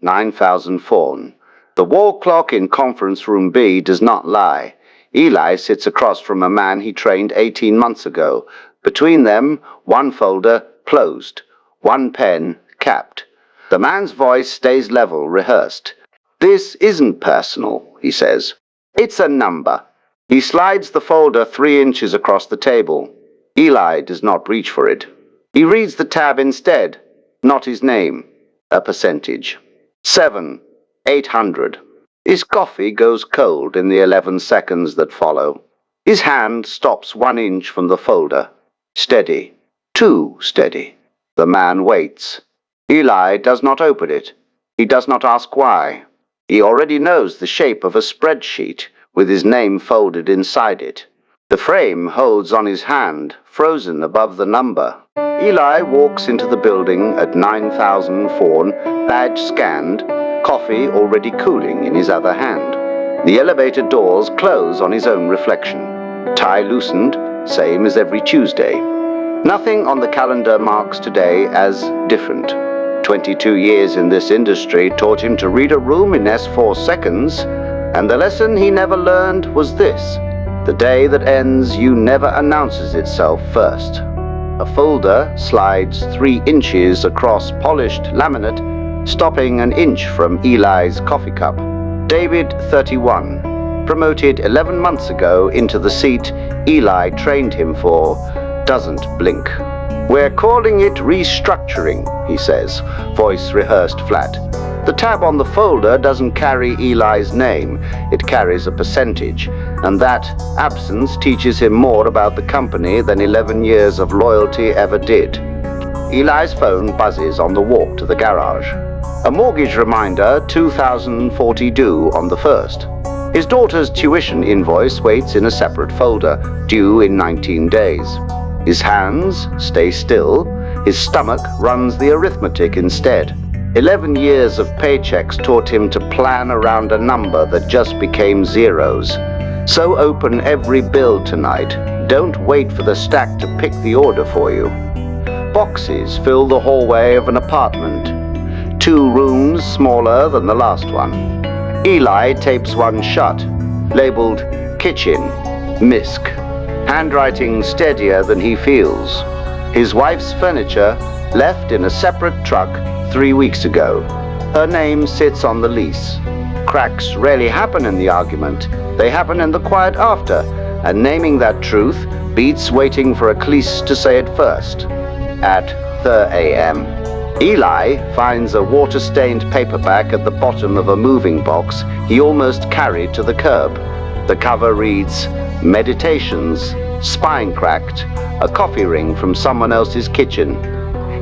9,000 fawn. The wall clock in conference room B does not lie. Eli sits across from a man he trained 18 months ago. Between them, one folder closed, one pen capped. The man's voice stays level, rehearsed. "This isn't personal," he says. "It's a number." He slides the folder 3 inches across the table. Eli does not reach for it. He reads the tab instead, not his name, a percentage. 7,800. His coffee goes cold in the 11 seconds that follow. His hand stops 1 inch from the folder. Steady. Too steady. The man waits. Eli does not open it. He does not ask why. He already knows the shape of a spreadsheet with his name folded inside it. The frame holds on his hand, frozen above the number. Eli walks into the building at 9,000 fawn, badge scanned, coffee already cooling in his other hand. The elevator doors close on his own reflection. Tie loosened, same as every Tuesday. Nothing on the calendar marks today as different. 22 years in this industry taught him to read a room in S4 seconds, and the lesson he never learned was this: the day that ends never announces itself first. A folder slides 3 inches across polished laminate, stopping an inch from Eli's coffee cup. David, 31, promoted 11 months ago into the seat Eli trained him for, doesn't blink. "We're calling it restructuring," he says, voice rehearsed flat. The tab on the folder doesn't carry Eli's name, it carries a percentage, and that absence teaches him more about the company than 11 years of loyalty ever did. Eli's phone buzzes on the walk to the garage. A mortgage reminder, 2,040 due on the 1st. His daughter's tuition invoice waits in a separate folder, due in 19 days. His hands stay still, his stomach runs the arithmetic instead. 11 years of paychecks taught him to plan around a number that just became zeros. So open every bill tonight. Don't wait for the stack to pick the order for you. Boxes fill the hallway of an apartment. 2 rooms smaller than the last one. Eli tapes one shut, labeled kitchen, misc. Handwriting steadier than he feels. His wife's furniture left in a separate truck 3 weeks ago. Her name sits on the lease. Cracks rarely happen in the argument. They happen in the quiet after, and naming that truth beats waiting for a Cleese to say it first. At 3 a.m., Eli finds a water-stained paperback at the bottom of a moving box he almost carried to the curb. The cover reads, "Meditations, spine cracked, a coffee ring from someone else's kitchen."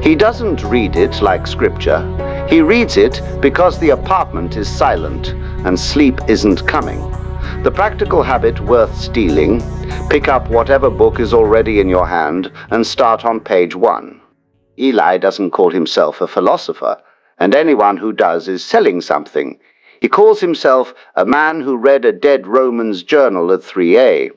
He doesn't read it like scripture. He reads it because the apartment is silent and sleep isn't coming. The practical habit worth stealing: pick up whatever book is already in your hand and start on page 1. Eli doesn't call himself a philosopher, and anyone who does is selling something. He calls himself a man who read a dead Roman's journal at 3A.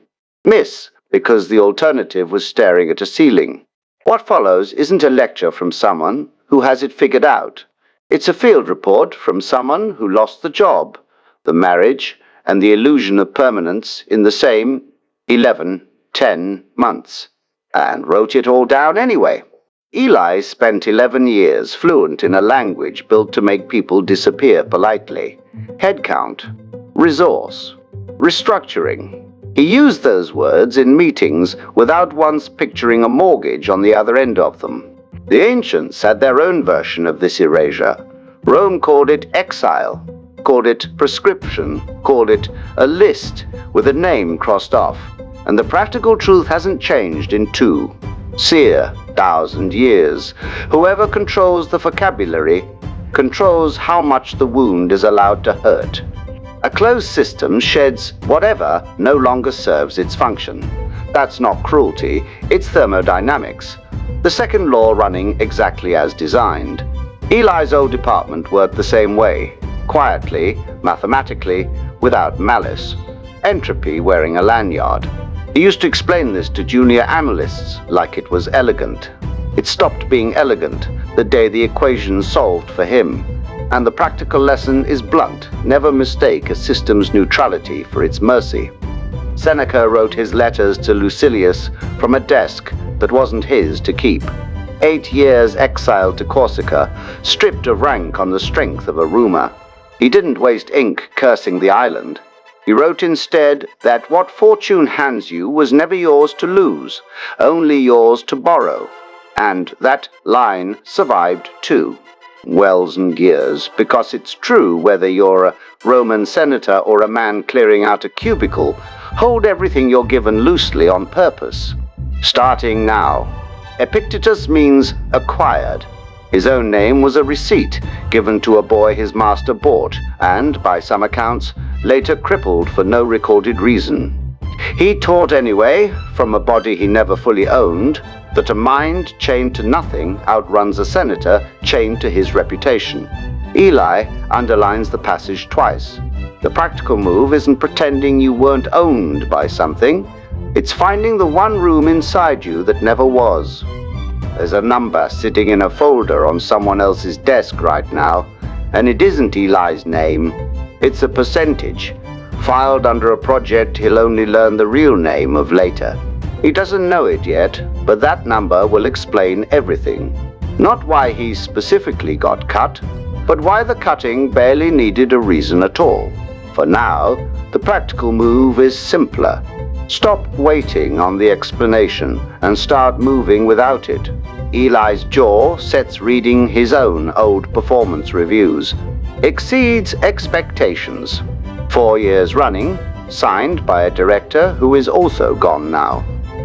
Miss, because the alternative was staring at a ceiling. What follows isn't a lecture from someone who has it figured out. It's a field report from someone who lost the job, the marriage, and the illusion of permanence in the same 10 months, and wrote it all down anyway. Eli spent 11 years fluent in a language built to make people disappear politely. Headcount, resource, restructuring. He used those words in meetings without once picturing a mortgage on the other end of them. The ancients had their own version of this erasure. Rome called it exile, called it prescription, called it a list with a name crossed off. And the practical truth hasn't changed in 2,000 years. Whoever controls the vocabulary controls how much the wound is allowed to hurt. A closed system sheds whatever no longer serves its function. That's not cruelty, it's thermodynamics. The second law running exactly as designed. Eli's old department worked the same way, quietly, mathematically, without malice. Entropy wearing a lanyard. He used to explain this to junior analysts like it was elegant. It stopped being elegant the day the equation solved for him. And the practical lesson is blunt. Never mistake a system's neutrality for its mercy. Seneca wrote his letters to Lucilius from a desk that wasn't his to keep. 8 years exiled to Corsica, stripped of rank on the strength of a rumor. He didn't waste ink cursing the island. He wrote instead that what fortune hands you was never yours to lose, only yours to borrow. And that line survived too. Wells and gears, because it's true whether you're a Roman senator or a man clearing out a cubicle, hold everything you're given loosely on purpose. Starting now. Epictetus means acquired. His own name was a receipt given to a boy his master bought, and, by some accounts, later crippled for no recorded reason. He taught anyway, from a body he never fully owned, that a mind chained to nothing outruns a senator chained to his reputation. Eli underlines the passage twice. The practical move isn't pretending you weren't owned by something. It's finding the one room inside you that never was. There's a number sitting in a folder on someone else's desk right now, and it isn't Eli's name. It's a percentage, filed under a project he'll only learn the real name of later. He doesn't know it yet, but that number will explain everything. Not why he specifically got cut, but why the cutting barely needed a reason at all. For now, the practical move is simpler. Stop waiting on the explanation and start moving without it. Eli's jaw sets reading his own old performance reviews. Exceeds expectations. 4 years running, signed by a director who is also gone now.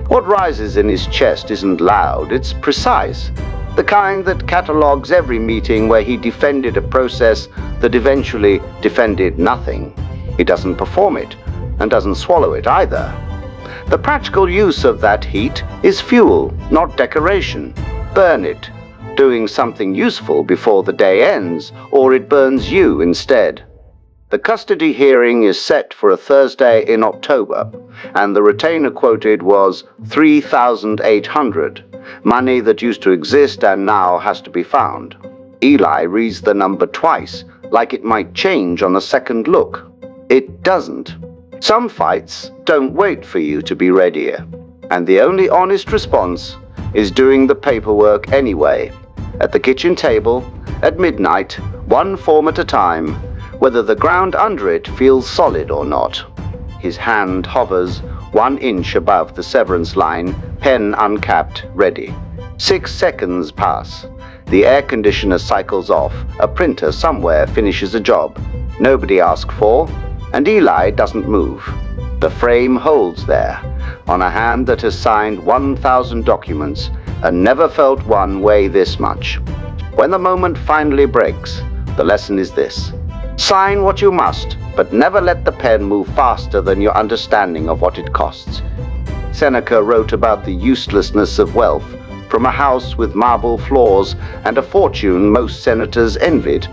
What rises in his chest isn't loud, it's precise. The kind that catalogues every meeting where he defended a process that eventually defended nothing. He doesn't perform it, and doesn't swallow it either. The practical use of that heat is fuel, not decoration. Burn it, doing something useful before the day ends, or it burns you instead. The custody hearing is set for a Thursday in October, and the retainer quoted was 3,800, money that used to exist and now has to be found. Eli reads the number twice, like it might change on a second look. It doesn't. Some fights don't wait for you to be readier, and the only honest response is doing the paperwork anyway, at the kitchen table, at midnight, one form at a time, whether the ground under it feels solid or not. His hand hovers 1 inch above the severance line, pen uncapped, ready. 6 seconds pass. The air conditioner cycles off. A printer somewhere finishes a job. Nobody asked for, and Eli doesn't move. The frame holds there, on a hand that has signed 1,000 documents and never felt one weigh this much. When the moment finally breaks, the lesson is this. Sign what you must, but never let the pen move faster than your understanding of what it costs. Seneca wrote about the uselessness of wealth, from a house with marble floors and a fortune most senators envied.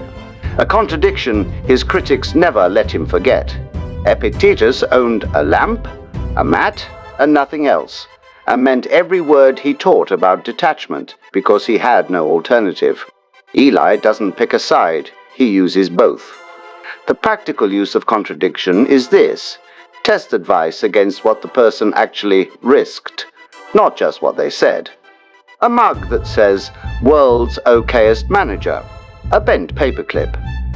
A contradiction his critics never let him forget. Epictetus owned a lamp, a mat, and nothing else, and meant every word he taught about detachment because he had no alternative. Eli doesn't pick a side, he uses both. The practical use of contradiction is this. Test advice against what the person actually risked, not just what they said. A mug that says, "World's okayest manager," a bent paperclip,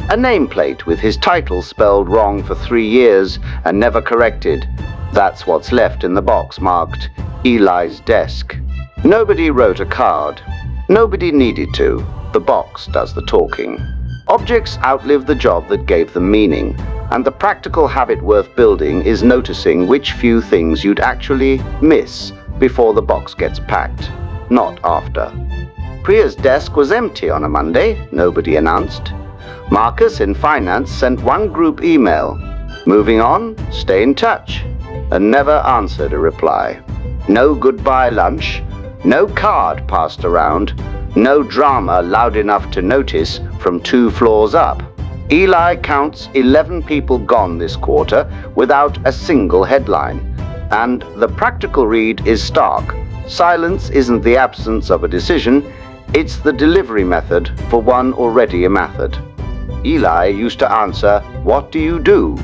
a nameplate with his title spelled wrong for 3 years and never corrected. That's what's left in the box marked Eli's desk. Nobody wrote a card. Nobody needed to. The box does the talking. Objects outlive the job that gave them meaning, and the practical habit worth building is noticing which few things you'd actually miss before the box gets packed, not after. Priya's desk was empty on a Monday, nobody announced. Marcus in finance sent one group email. Moving on, stay in touch, and never answered a reply. No goodbye lunch, no card passed around, no drama loud enough to notice from 2 floors up. Eli counts 11 people gone this quarter without a single headline. And the practical read is stark. Silence isn't the absence of a decision, it's the delivery method for one already a method. Eli used to answer, "What do you do?"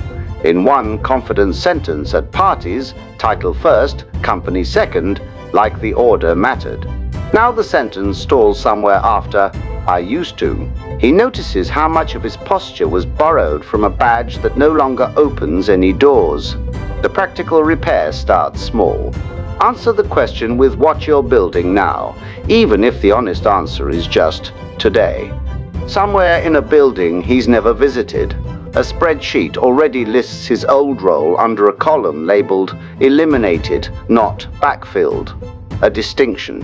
in one confident sentence at parties, title first, company second, like the order mattered. Now the sentence stalls somewhere after, "I used to." He notices how much of his posture was borrowed from a badge that no longer opens any doors. The practical repair starts small. Answer the question with what you're building now, even if the honest answer is just today. Somewhere in a building he's never visited, a spreadsheet already lists his old role under a column labeled "Eliminated, not backfilled," a distinction.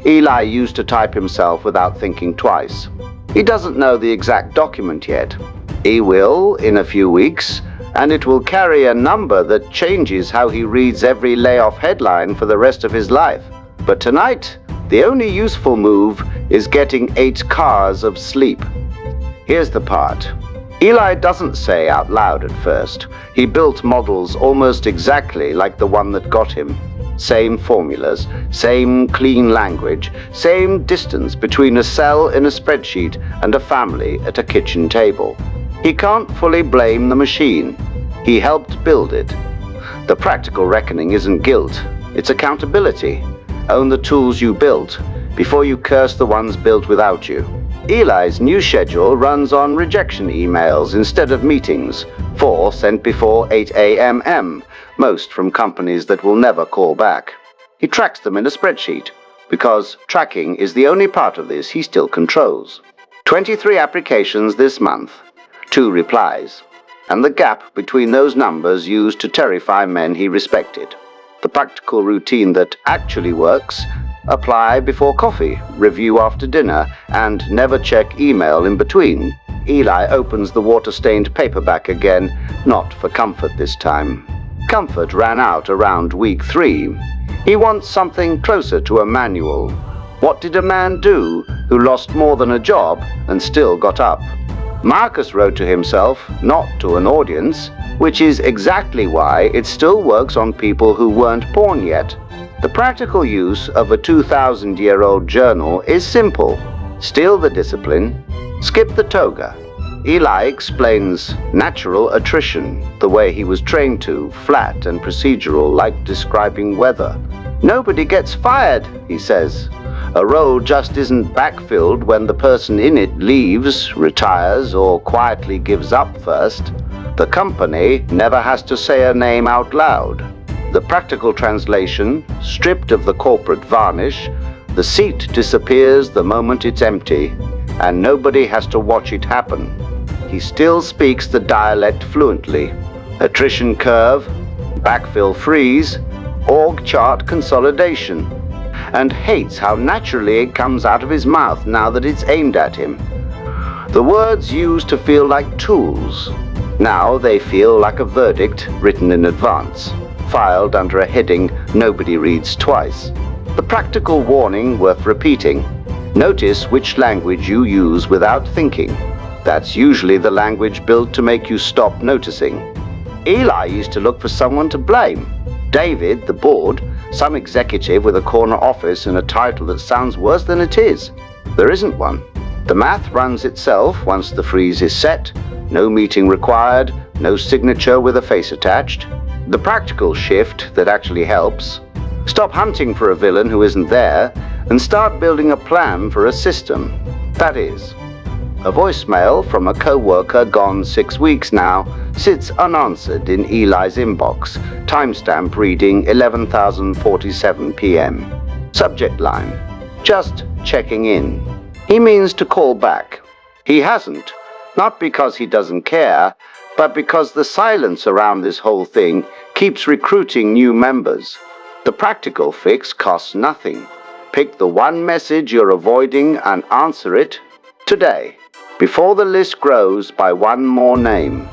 Eli used to type himself without thinking twice. He doesn't know the exact document yet. He will in a few weeks, and it will carry a number that changes how he reads every layoff headline for the rest of his life. But tonight, the only useful move is getting 8 cars of sleep. Here's the part. Eli doesn't say out loud at first. He built models almost exactly like the one that got him. Same formulas, same clean language, same distance between a cell in a spreadsheet and a family at a kitchen table. He can't fully blame the machine. He helped build it. The practical reckoning isn't guilt, it's accountability. Own the tools you built before you curse the ones built without you. Eli's new schedule runs on rejection emails instead of meetings, 4 sent before 8 a.m., most from companies that will never call back. He tracks them in a spreadsheet, because tracking is the only part of this he still controls. 23 applications this month, 2 replies, and the gap between those numbers used to terrify men he respected. The practical routine that actually works: apply before coffee, review after dinner, and never check email in between. Eli opens the water-stained paperback again, not for comfort this time. Comfort ran out around week 3. He wants something closer to a manual. What did a man do who lost more than a job and still got up? Marcus wrote to himself, not to an audience, which is exactly why it still works on people who weren't born yet. The practical use of a 2,000-year-old journal is simple. Steal the discipline, skip the toga. Eli explains natural attrition, the way he was trained to, flat and procedural, like describing weather. Nobody gets fired, he says. A role just isn't backfilled when the person in it leaves, retires, or quietly gives up first. The company never has to say a name out loud. The practical translation, stripped of the corporate varnish, the seat disappears the moment it's empty, and nobody has to watch it happen. He still speaks the dialect fluently. Attrition curve, backfill freeze, org chart consolidation, and hates how naturally it comes out of his mouth now that it's aimed at him. The words used to feel like tools. Now they feel like a verdict written in advance, filed under a heading nobody reads twice. The practical warning worth repeating: notice which language you use without thinking. That's usually the language built to make you stop noticing. Eli used to look for someone to blame. David, the board, some executive with a corner office and a title that sounds worse than it is. There isn't one. The math runs itself once the freeze is set. No meeting required, no signature with a face attached. The practical shift that actually helps: stop hunting for a villain who isn't there and start building a plan for a system. That is, a voicemail from a co-worker gone 6 weeks now sits unanswered in Eli's inbox, timestamp reading 11,047 p.m. Subject line: just checking in. He means to call back. He hasn't, not because he doesn't care, but because the silence around this whole thing keeps recruiting new members. The practical fix costs nothing. Pick the one message you're avoiding and answer it today, before the list grows by one more name.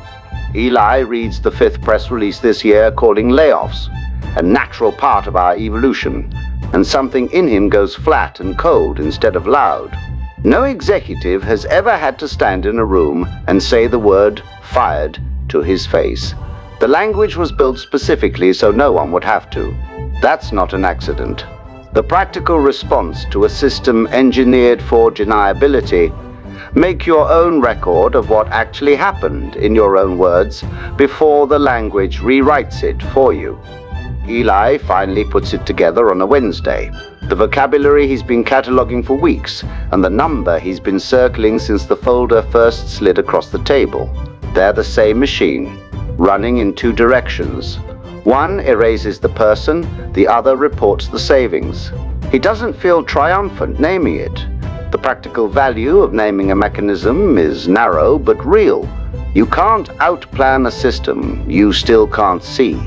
Eli reads the 5th press release this year calling layoffs a natural part of our evolution, and something in him goes flat and cold instead of loud. No executive has ever had to stand in a room and say the word fired to his face. The language was built specifically so no one would have to. That's not an accident. The practical response to a system engineered for deniability Make your own record of what actually happened in your own words before the language rewrites it for you. Eli finally puts it together on a Wednesday. The vocabulary he's been cataloging for weeks, and the number he's been circling since the folder first slid across the table. They're the same machine, running in two directions. One erases the person, the other reports the savings. He doesn't feel triumphant naming it. The practical value of naming a mechanism is narrow but real. You can't outplan a system you still can't see.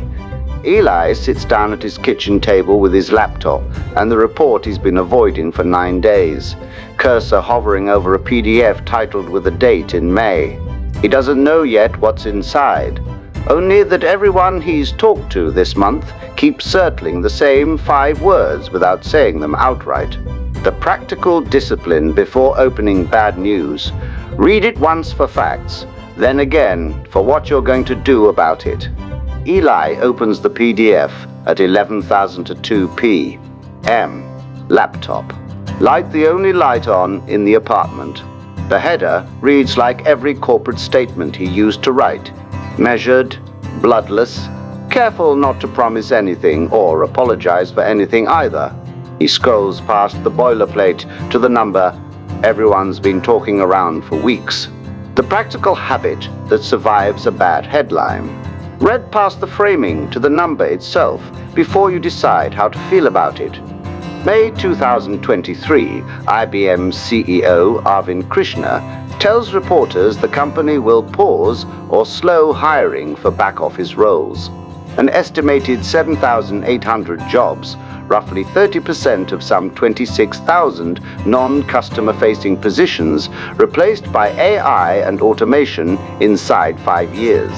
Eli sits down at his kitchen table with his laptop and the report he's been avoiding for 9 days, cursor hovering over a PDF titled with a date in May. He doesn't know yet what's inside, only that everyone he's talked to this month keeps circling the same 5 words without saying them outright. The practical discipline before opening bad news. Read it once for facts, then again for what you're going to do about it. Eli opens the PDF at 11,002 p.m. Laptop. Light the only light on in the apartment. The header reads like every corporate statement he used to write. Measured, bloodless, careful not to promise anything or apologize for anything either. He scrolls past the boilerplate to the number everyone's been talking around for weeks. The practical habit that survives a bad headline. Read past the framing to the number itself before you decide how to feel about it. May 2023, IBM CEO Arvind Krishna tells reporters the company will pause or slow hiring for back-office roles. An estimated 7,800 jobs, roughly 30% of some 26,000 non-customer-facing positions, replaced by AI and automation inside 5 years.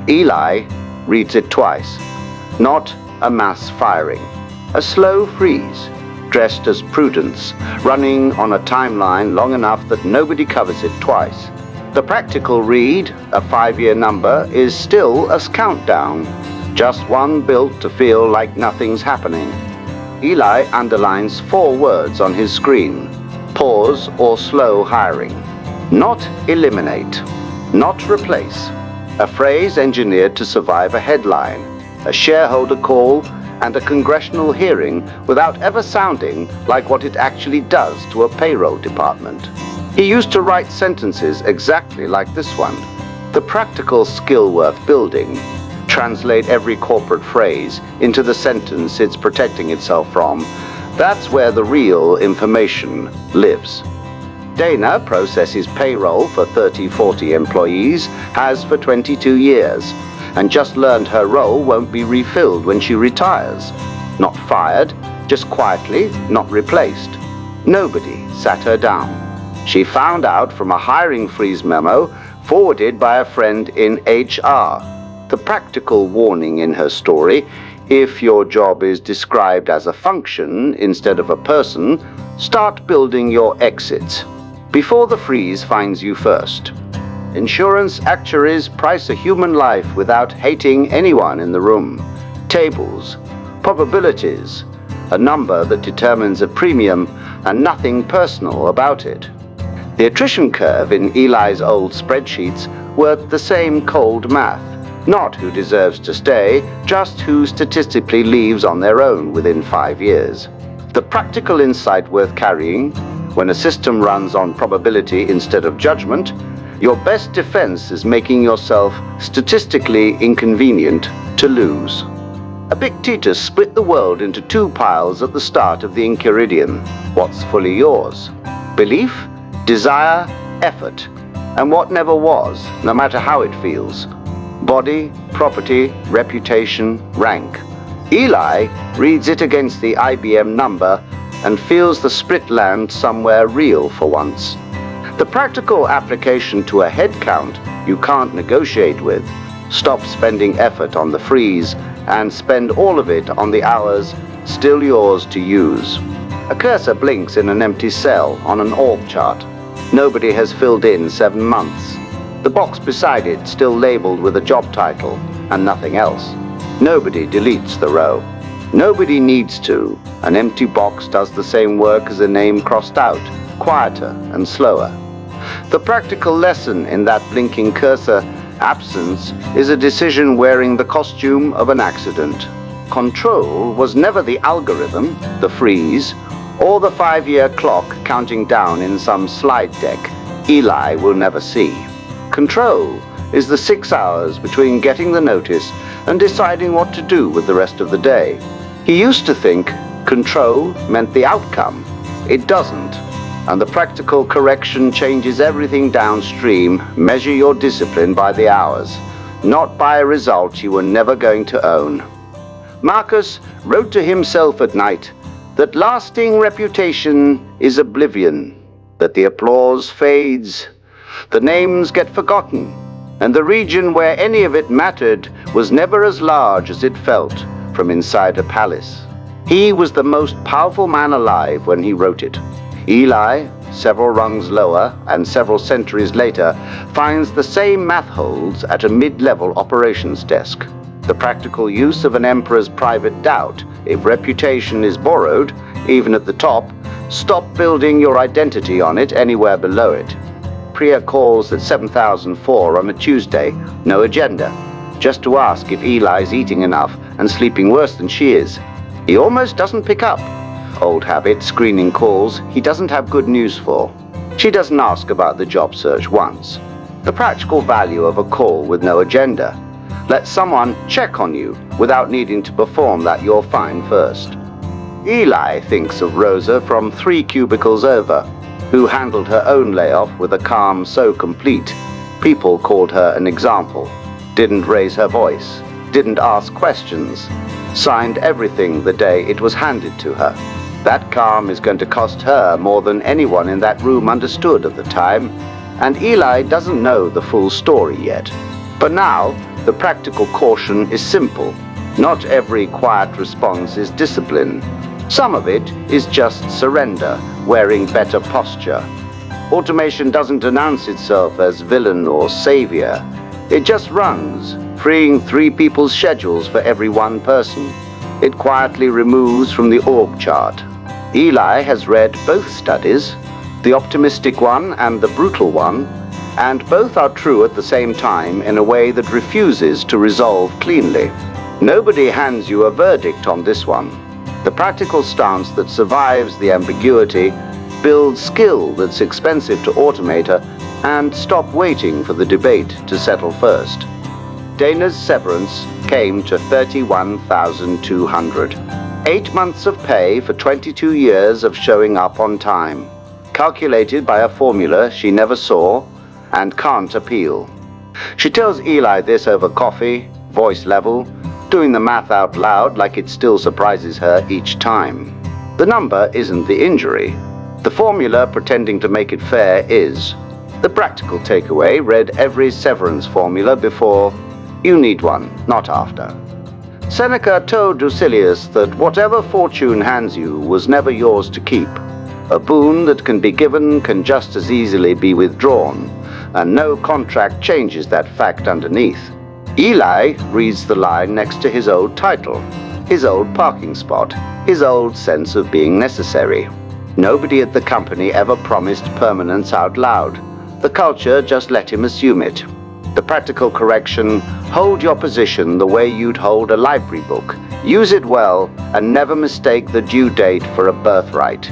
Eli reads it twice. Not a mass firing. A slow freeze, dressed as prudence, running on a timeline long enough that nobody covers it twice. The practical read, a 5-year number, is still a countdown. Just one built to feel like nothing's happening. Eli underlines 4 words on his screen. Pause or slow hiring. Not eliminate. Not replace. A phrase engineered to survive a headline, a shareholder call, and a congressional hearing without ever sounding like what it actually does to a payroll department. He used to write sentences exactly like this one. The practical skill worth building. Translate every corporate phrase into the sentence it's protecting itself from. That's where the real information lives. Dana processes payroll for 30-40 employees, has for 22 years, and just learned her role won't be refilled when she retires. Not fired, just quietly not replaced. Nobody sat her down. She found out from a hiring freeze memo forwarded by a friend in HR. The practical warning in her story: if your job is described as a function instead of a person, start building your exits before the freeze finds you first. Insurance actuaries price a human life without hating anyone in the room. Tables, probabilities, a number that determines a premium and nothing personal about it. The attrition curve in Eli's old spreadsheets worked the same cold math. Not who deserves to stay, just who statistically leaves on their own within 5 years. The practical insight worth carrying: when a system runs on probability instead of judgment, your best defense is making yourself statistically inconvenient to lose. Epictetus split the world into 2 piles at the start of the Enchiridion. What's fully yours? Belief, desire, effort, and what never was, no matter how it feels. Body, property, reputation, rank. Eli reads it against the IBM number and feels the split land somewhere real for once. The practical application to a head count you can't negotiate with. Stop spending effort on the freeze and spend all of it on the hours still yours to use. A cursor blinks in an empty cell on an org chart. Nobody has filled in 7 months. The box beside it still labeled with a job title and nothing else. Nobody deletes the row. Nobody needs to. An empty box does the same work as a name crossed out, quieter and slower. The practical lesson in that blinking cursor, absence, is a decision wearing the costume of an accident. Control was never the algorithm, the freeze, or the 5-year clock counting down in some slide deck Eli will never see. Control is the 6 hours between getting the notice and deciding what to do with the rest of the day. He used to think control meant the outcome. It doesn't. And the practical correction changes everything downstream. Measure your discipline by the hours, not by a result you were never going to own. Marcus wrote to himself at night that lasting reputation is oblivion, that the applause fades, the names get forgotten, and the region where any of it mattered was never as large as it felt from inside a palace. He was the most powerful man alive when he wrote it. Eli, several rungs lower and several centuries later, finds the same math holds at a mid-level operations desk. The practical use of an emperor's private doubt. If reputation is borrowed, even at the top, stop building your identity on it anywhere below it. Priya calls at 7004 on a Tuesday, no agenda, just to ask if Eli's eating enough and sleeping worse than she is. He almost doesn't pick up. Old habit, screening calls he doesn't have good news for. She doesn't ask about the job search once. The practical value of a call with no agenda. Let someone check on you without needing to perform that you're fine first. Eli thinks of Rosa from 3 cubicles over, who handled her own layoff with a calm so complete, people called her an example, didn't raise her voice, didn't ask questions, signed everything the day it was handed to her. That calm is going to cost her more than anyone in that room understood at the time, and Eli doesn't know the full story yet. But now, the practical caution is simple. Not every quiet response is discipline. Some of it is just surrender, wearing better posture. Automation doesn't announce itself as villain or savior. It just runs, freeing 3 people's schedules for every 1 person. It quietly removes from the org chart. Eli has read both studies, the optimistic one and the brutal one, and both are true at the same time in a way that refuses to resolve cleanly. Nobody hands you a verdict on this one. The practical stance that survives the ambiguity builds skill that's expensive to automate and stop waiting for the debate to settle first. Dana's severance came to $31,200. 8 months of pay for 22 years of showing up on time, calculated by a formula she never saw and can't appeal. She tells Eli this over coffee, voice level, doing the math out loud like it still surprises her each time. The number isn't the injury. The formula pretending to make it fair is. The practical takeaway read every severance formula before. You need one, not after. Seneca told Lucilius that whatever fortune hands you was never yours to keep. A boon that can be given can just as easily be withdrawn, and no contract changes that fact underneath. Eli reads the line next to his old title, his old parking spot, his old sense of being necessary. Nobody at the company ever promised permanence out loud. The culture just let him assume it. The practical correction, hold your position the way you'd hold a library book. Use it well and never mistake the due date for a birthright.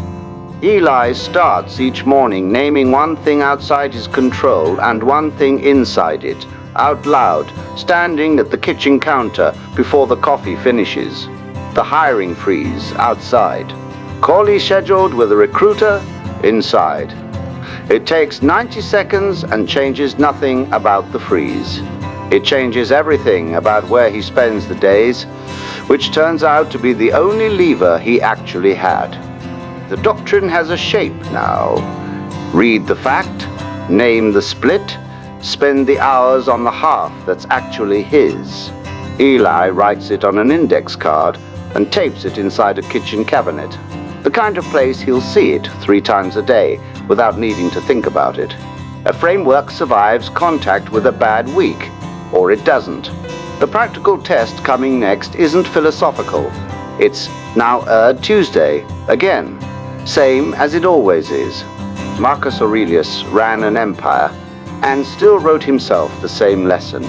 Eli starts each morning naming one thing outside his control and one thing inside it, out loud, standing at the kitchen counter before the coffee finishes. The hiring freeze, outside. Call scheduled with a recruiter, inside. It takes 90 seconds and changes nothing about the freeze. It changes everything about where he spends the days, which turns out to be the only lever he actually had. The doctrine has a shape now. Read the fact, name the split, spend the hours on the half that's actually his. Eli writes it on an index card and tapes it inside a kitchen cabinet. The kind of place he'll see it 3 times a day without needing to think about it. A framework survives contact with a bad week, or it doesn't. The practical test coming next isn't philosophical. It's now Tuesday, again, same as it always is. Marcus Aurelius ran an empire and still wrote himself the same lesson.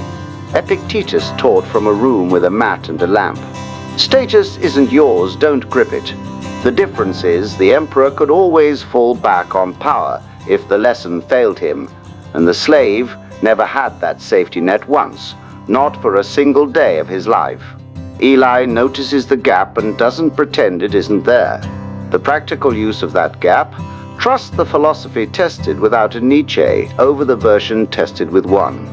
Epictetus taught from a room with a mat and a lamp. Status isn't yours, don't grip it. The difference is the emperor could always fall back on power if the lesson failed him, and the slave never had that safety net once, not for a single day of his life. Eli notices the gap and doesn't pretend it isn't there. The practical use of that gap: trust the philosophy tested without a Nietzsche over the version tested with one.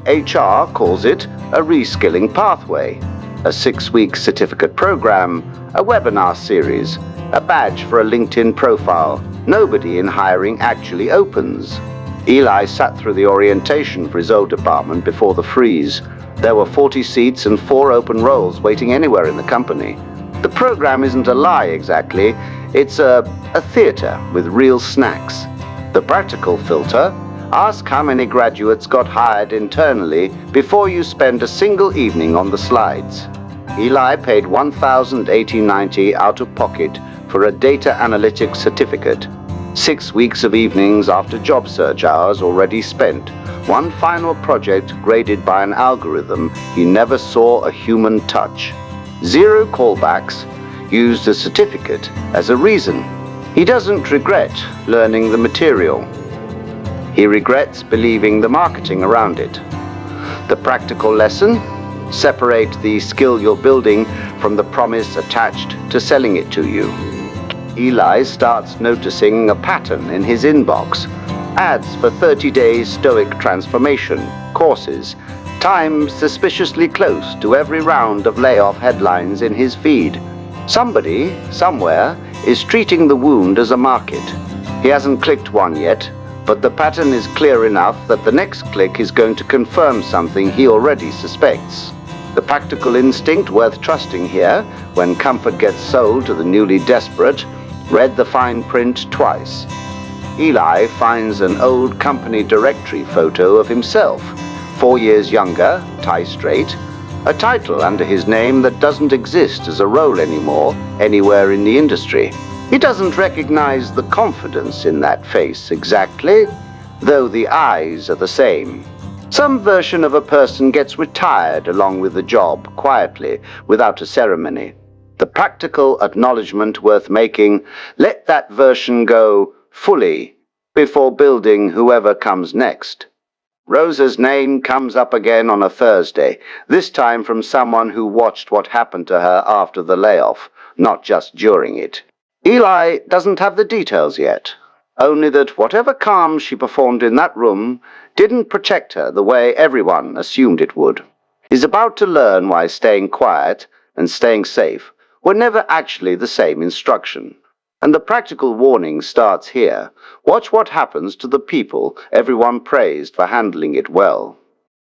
HR calls it a reskilling pathway, a 6-week certificate program, a webinar series, a badge for a LinkedIn profile. Nobody in hiring actually opens. Eli sat through the orientation for his old department before the freeze. There were 40 seats and 4 open roles waiting anywhere in the company. The program isn't a lie exactly, it's a theater with real snacks. The practical filter: ask how many graduates got hired internally before you spend a single evening on the slides. Eli paid $1,080.90 out of pocket for a data analytics certificate. 6 weeks of evenings after job search hours already spent. One final project graded by an algorithm he never saw a human touch. 0 callbacks. Used the certificate as a reason. He doesn't regret learning the material. He regrets believing the marketing around it. The practical lesson: separate the skill you're building from the promise attached to selling it to you. Eli starts noticing a pattern in his inbox. Ads for 30 days Stoic transformation courses, timed suspiciously close to every round of layoff headlines in his feed. Somebody, somewhere, is treating the wound as a market. He hasn't clicked one yet, but the pattern is clear enough that the next click is going to confirm something he already suspects. The practical instinct worth trusting here, when comfort gets sold to the newly desperate: read the fine print twice. Eli finds an old company directory photo of himself, 4 years younger, tie straight, a title under his name that doesn't exist as a role anymore anywhere in the industry. He doesn't recognize the confidence in that face exactly, though the eyes are the same. Some version of a person gets retired along with the job, quietly, without a ceremony. The practical acknowledgement worth making: let that version go fully before building whoever comes next. Rosa's name comes up again on a Thursday, this time from someone who watched what happened to her after the layoff, not just during it. Eli doesn't have the details yet, only that whatever calm she performed in that room didn't protect her the way everyone assumed it would. He's about to learn why staying quiet and staying safe were never actually the same instruction. And the practical warning starts here. Watch what happens to the people everyone praised for handling it well.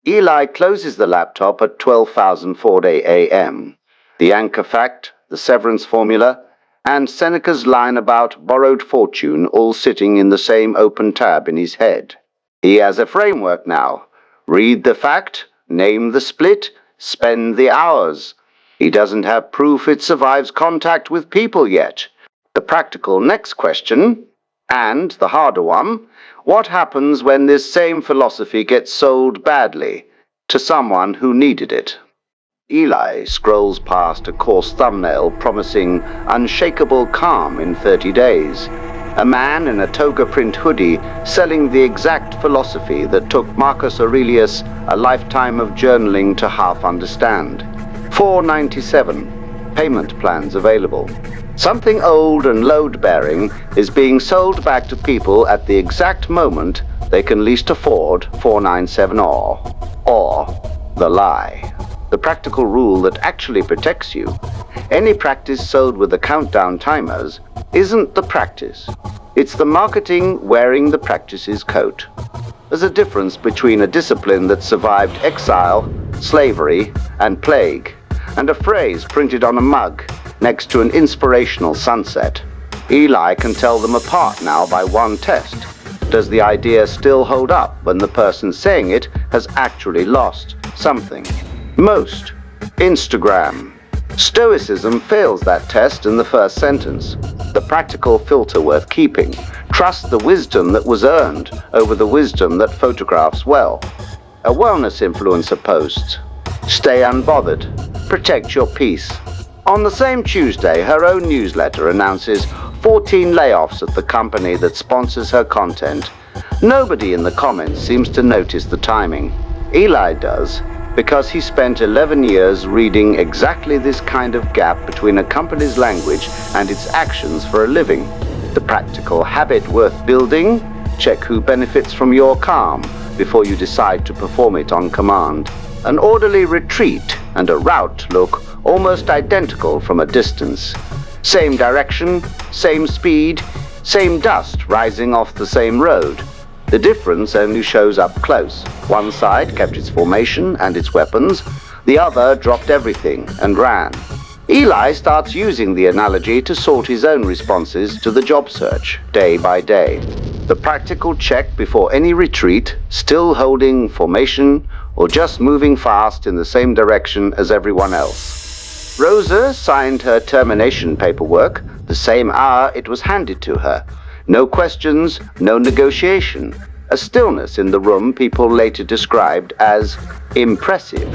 Eli closes the laptop at 12,040 a.m. The anchor fact, the severance formula, and Seneca's line about borrowed fortune all sitting in the same open tab in his head. He has a framework now. Read the fact, name the split, spend the hours. He doesn't have proof it survives contact with people yet. The practical next question, and the harder one: what happens when this same philosophy gets sold badly to someone who needed it? Eli scrolls past a coarse thumbnail promising unshakable calm in 30 days. A man in a toga print hoodie selling the exact philosophy that took Marcus Aurelius a lifetime of journaling to half understand. $4.97. Payment plans available. Something old and load-bearing is being sold back to people at the exact moment they can least afford $4.97 or the lie. The practical rule that actually protects you. Any practice sold with the countdown timers isn't the practice. It's the marketing wearing the practice's coat. There's a difference between a discipline that survived exile, slavery, and plague, and a phrase printed on a mug next to an inspirational sunset. Eli can tell them apart now by one test. Does the idea still hold up when the person saying it has actually lost something? Most. Instagram. Stoicism fails that test in the first sentence. The practical filter worth keeping. Trust the wisdom that was earned over the wisdom that photographs well. A wellness influencer posts, "Stay unbothered. Protect your peace." On the same Tuesday, her own newsletter announces 14 layoffs at the company that sponsors her content. Nobody in the comments seems to notice the timing. Eli does, because he spent 11 years reading exactly this kind of gap between a company's language and its actions for a living. The practical habit worth building? Check who benefits from your calm before you decide to perform it on command. An orderly retreat and a route look almost identical from a distance. Same direction, same speed, same dust rising off the same road. The difference only shows up close. One side kept its formation and its weapons, the other dropped everything and ran. Eli starts using the analogy to sort his own responses to the job search, day by day. The practical check before any retreat, still holding formation or just moving fast in the same direction as everyone else. Rosa signed her termination paperwork the same hour it was handed to her. No questions, no negotiation. A stillness in the room people later described as impressive.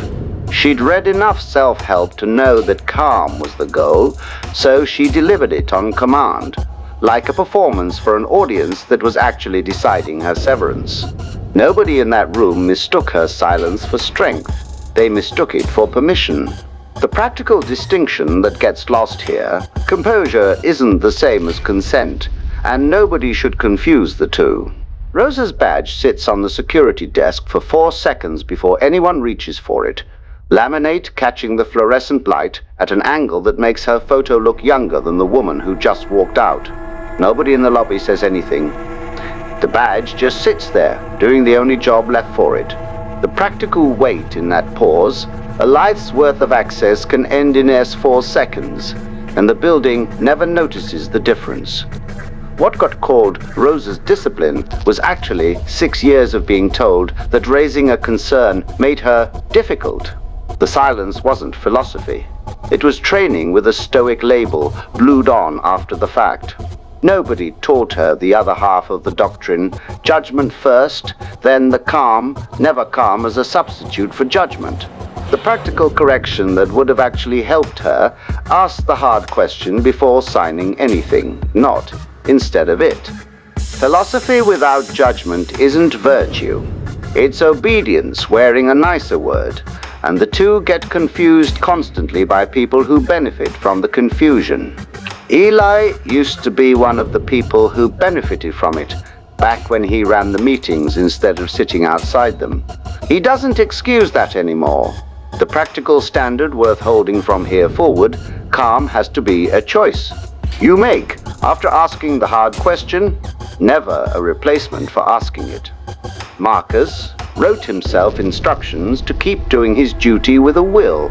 She'd read enough self-help to know that calm was the goal, so she delivered it on command, like a performance for an audience that was actually deciding her severance. Nobody in that room mistook her silence for strength. They mistook it for permission. The practical distinction that gets lost here, composure isn't the same as consent, and nobody should confuse the two. Rosa's badge sits on the security desk for 4 seconds before anyone reaches for it. Laminate catching the fluorescent light at an angle that makes her photo look younger than the woman who just walked out. Nobody in the lobby says anything. The badge just sits there, doing the only job left for it. The practical weight in that pause, a life's worth of access can end in S4 seconds, and the building never notices the difference. What got called Rosa's discipline was actually 6 years of being told that raising a concern made her difficult. The silence wasn't philosophy. It was training with a Stoic label glued on after the fact. Nobody taught her the other half of the doctrine, judgment first, then the calm, never calm as a substitute for judgment. The practical correction that would have actually helped her asked the hard question before signing anything, not instead of it. Philosophy without judgment isn't virtue. It's obedience wearing a nicer word, and the two get confused constantly by people who benefit from the confusion. Eli used to be one of the people who benefited from it, back when he ran the meetings instead of sitting outside them. He doesn't excuse that anymore. The practical standard worth holding from here forward, calm has to be a choice you make after asking the hard question, never a replacement for asking it. Marcus wrote himself instructions to keep doing his duty with a will,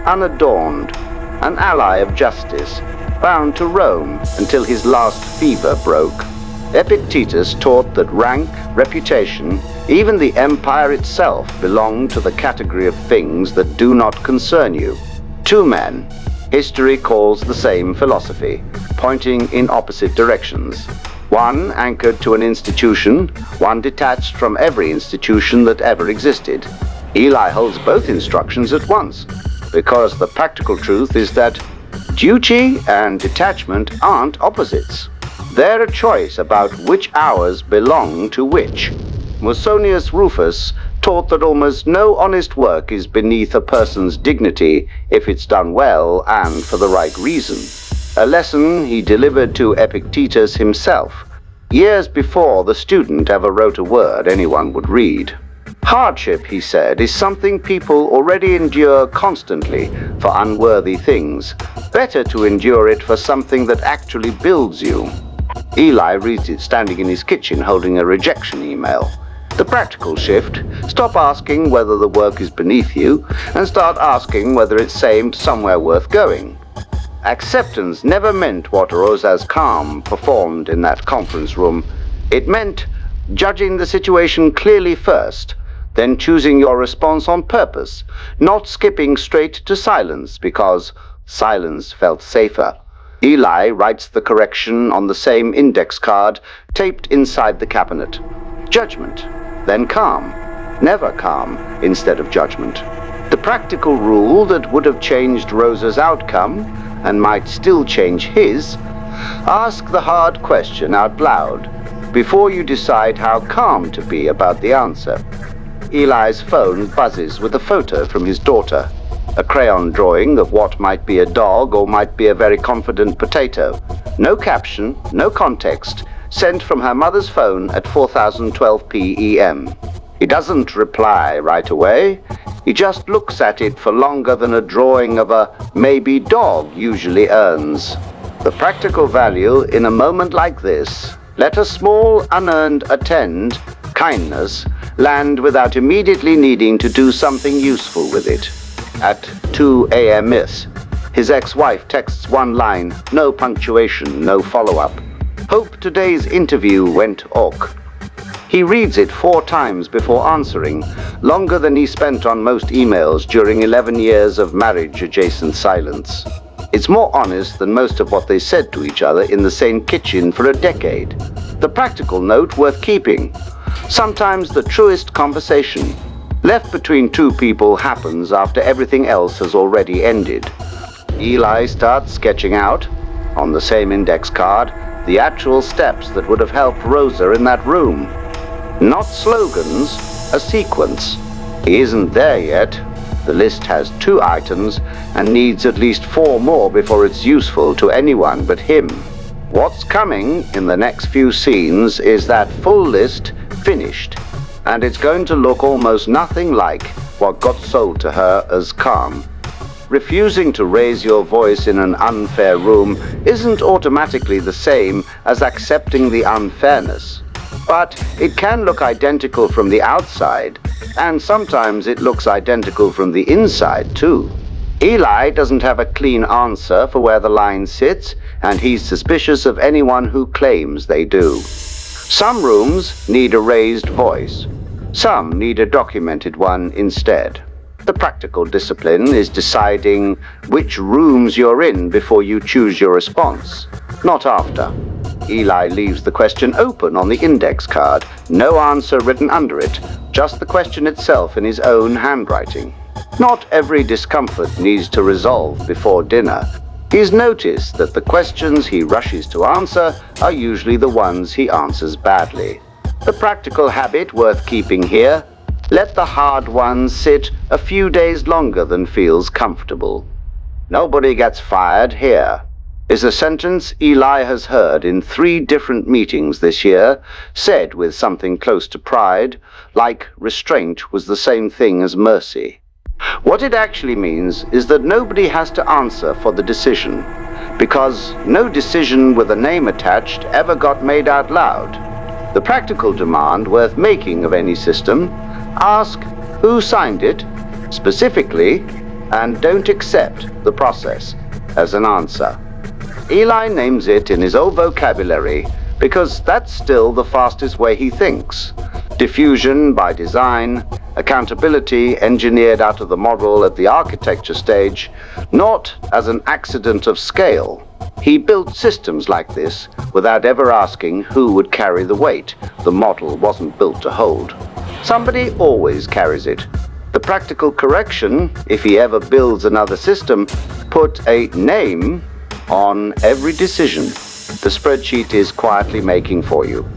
unadorned, an ally of justice, bound to Rome until his last fever broke. Epictetus taught that rank, reputation, even the empire itself belonged to the category of things that do not concern you. 2 men. History calls the same philosophy, pointing in opposite directions. One anchored to an institution, one detached from every institution that ever existed. Eli holds both instructions at once, because the practical truth is that duty and detachment aren't opposites. They're a choice about which hours belong to which. Musonius Rufus taught that almost no honest work is beneath a person's dignity if it's done well and for the right reason. A lesson he delivered to Epictetus himself, years before the student ever wrote a word anyone would read. Hardship, he said, is something people already endure constantly for unworthy things. Better to endure it for something that actually builds you. Eli reads it standing in his kitchen holding a rejection email. The practical shift: stop asking whether the work is beneath you and start asking whether it's aimed somewhere worth going. Acceptance never meant what Rosa's calm performed in that conference room. It meant judging the situation clearly first, then choosing your response on purpose, not skipping straight to silence because silence felt safer. Eli writes the correction on the same index card taped inside the cabinet. Judgment, then calm. Never calm instead of judgment. The practical rule that would have changed Rosa's outcome, and might still change his, ask the hard question out loud before you decide how calm to be about the answer. Eli's phone buzzes with a photo from his daughter. A crayon drawing of what might be a dog or might be a very confident potato. No caption, no context, sent from her mother's phone at 4012 p.m. He doesn't reply right away. He just looks at it for longer than a drawing of a maybe dog usually earns. The practical value in a moment like this, let a small unearned attend, kindness, land without immediately needing to do something useful with it. At 2 a.m. his ex-wife texts one line, no punctuation, no follow-up. Hope today's interview went ok. He reads it 4 times before answering, longer than he spent on most emails during 11 years of marriage-adjacent silence. It's more honest than most of what they said to each other in the same kitchen for a decade. The practical note worth keeping. Sometimes the truest conversation left between 2 people happens after everything else has already ended. Eli starts sketching out, on the same index card, the actual steps that would have helped Rosa in that room. Not slogans, a sequence. He isn't there yet. The list has 2 items and needs at least 4 more before it's useful to anyone but him. What's coming in the next few scenes is that full list finished, and it's going to look almost nothing like what got sold to her as calm. Refusing to raise your voice in an unfair room isn't automatically the same as accepting the unfairness. But it can look identical from the outside, and sometimes it looks identical from the inside too. Eli doesn't have a clean answer for where the line sits, and he's suspicious of anyone who claims they do. Some rooms need a raised voice. Some need a documented one instead. The practical discipline is deciding which rooms you're in before you choose your response, not after. Eli leaves the question open on the index card, no answer written under it, just the question itself in his own handwriting. Not every discomfort needs to resolve before dinner. He's noticed that the questions he rushes to answer are usually the ones he answers badly. The practical habit worth keeping here, let the hard ones sit a few days longer than feels comfortable. Nobody gets fired here, is a sentence Eli has heard in 3 different meetings this year, said with something close to pride, like restraint was the same thing as mercy. What it actually means is that nobody has to answer for the decision, because no decision with a name attached ever got made out loud. The practical demand worth making of any system, ask who signed it, specifically, and don't accept the process as an answer. Eli names it in his old vocabulary because that's still the fastest way he thinks. Diffusion by design, accountability engineered out of the model at the architecture stage, not as an accident of scale. He built systems like this without ever asking who would carry the weight the model wasn't built to hold. Somebody always carries it. The practical correction, if he ever builds another system, put a name on every decision the spreadsheet is quietly making for you.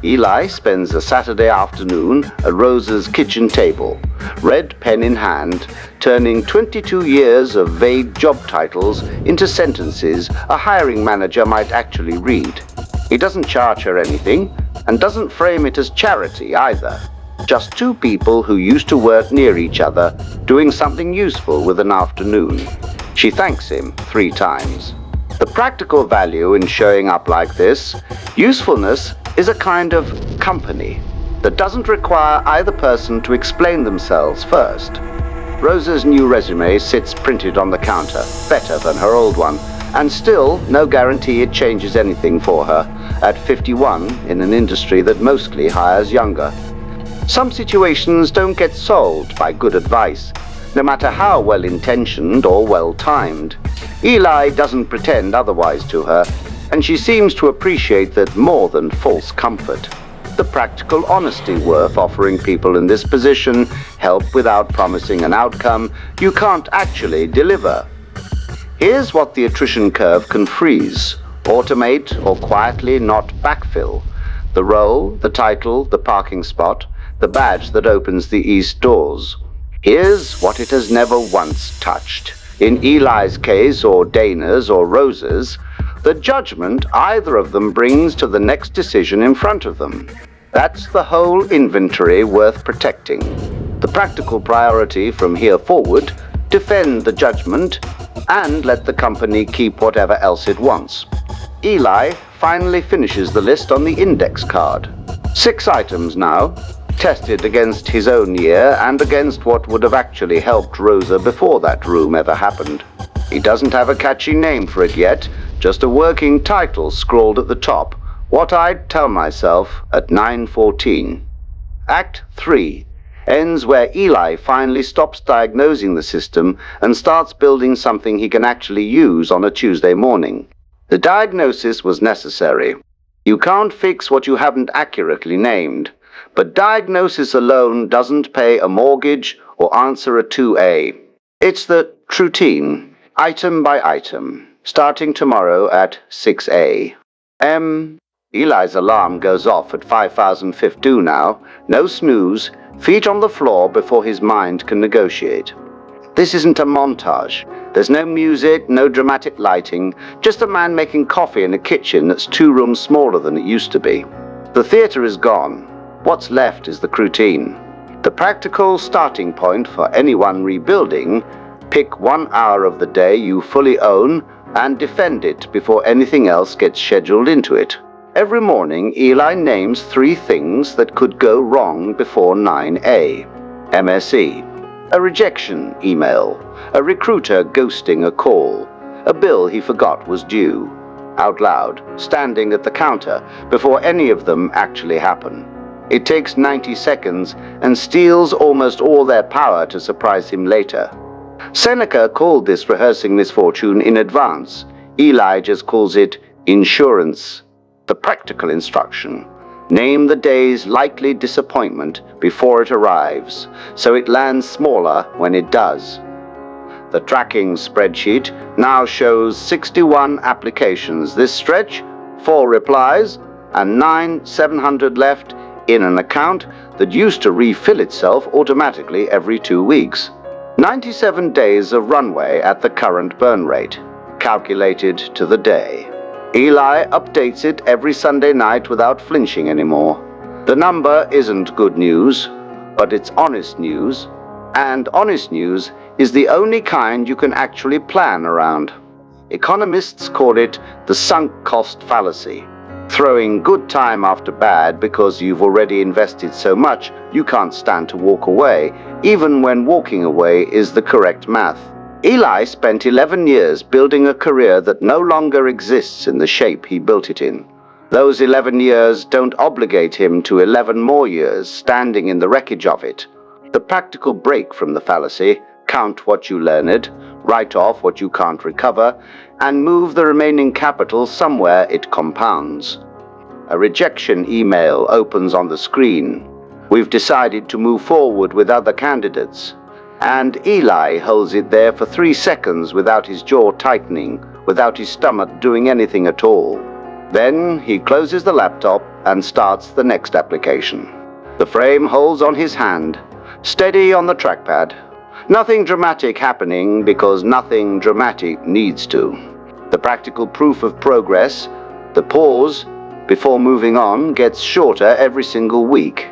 Eli spends a Saturday afternoon at Rosa's kitchen table, red pen in hand, turning 22 years of vague job titles into sentences a hiring manager might actually read. He doesn't charge her anything, and doesn't frame it as charity either. Just 2 people who used to work near each other, doing something useful with an afternoon. She thanks him 3 times. The practical value in showing up like this, usefulness is a kind of company that doesn't require either person to explain themselves first. Rosa's new resume sits printed on the counter, better than her old one, and still no guarantee it changes anything for her, at 51 in an industry that mostly hires younger. Some situations don't get solved by good advice, no matter how well-intentioned or well-timed. Eli doesn't pretend otherwise to her, and she seems to appreciate that more than false comfort. The practical honesty worth offering people in this position, help without promising an outcome you can't actually deliver. Here's what the attrition curve can freeze, automate, or quietly not backfill. The role, the title, the parking spot, the badge that opens the east doors. Here's what it has never once touched. In Eli's case, or Dana's, or Rose's, the judgment either of them brings to the next decision in front of them. That's the whole inventory worth protecting. The practical priority from here forward: defend the judgment and let the company keep whatever else it wants. Eli finally finishes the list on the index card. 6 items now, tested against his own year and against what would have actually helped Rosa before that room ever happened. He doesn't have a catchy name for it yet, just a working title scrawled at the top: What I'd Tell Myself at 9:14. Act 3 ends where Eli finally stops diagnosing the system and starts building something he can actually use on a Tuesday morning. The diagnosis was necessary. You can't fix what you haven't accurately named, but diagnosis alone doesn't pay a mortgage or answer a 2A. It's the routine, item by item, starting tomorrow at 6A. Eli's alarm goes off at 5052 now. No snooze, feet on the floor before his mind can negotiate. This isn't a montage. There's no music, no dramatic lighting, just a man making coffee in a kitchen that's 2 rooms smaller than it used to be. The theater is gone. What's left is the routine. The practical starting point for anyone rebuilding: pick 1 hour of the day you fully own and defend it before anything else gets scheduled into it. Every morning, Eli names 3 things that could go wrong before 9A. MSE. A rejection email. A recruiter ghosting a call. A bill he forgot was due. Out loud, standing at the counter, before any of them actually happen. It takes 90 seconds and steals almost all their power to surprise him later. Seneca called this rehearsing misfortune in advance. Eli just calls it insurance. The practical instruction: name the day's likely disappointment before it arrives, so it lands smaller when it does. The tracking spreadsheet now shows 61 applications this stretch, 4 replies, and 9,700 left in an account that used to refill itself automatically every 2 weeks. 97 days of runway at the current burn rate, calculated to the day. Eli updates it every Sunday night without flinching anymore. The number isn't good news, but it's honest news, and honest news is the only kind you can actually plan around. Economists call it the sunk cost fallacy, throwing good time after bad because you've already invested so much you can't stand to walk away, even when walking away is the correct math. Eli spent 11 years building a career that no longer exists in the shape he built it in. Those 11 years don't obligate him to 11 more years standing in the wreckage of it. The practical break from the fallacy: count what you learned, write off what you can't recover, and move the remaining capital somewhere it compounds. A rejection email opens on the screen. We've decided to move forward with other candidates. And Eli holds it there for 3 seconds without his jaw tightening, without his stomach doing anything at all. Then he closes the laptop and starts the next application. The frame holds on his hand, steady on the trackpad. Nothing dramatic happening because nothing dramatic needs to. The practical proof of progress, the pause before moving on, gets shorter every single week.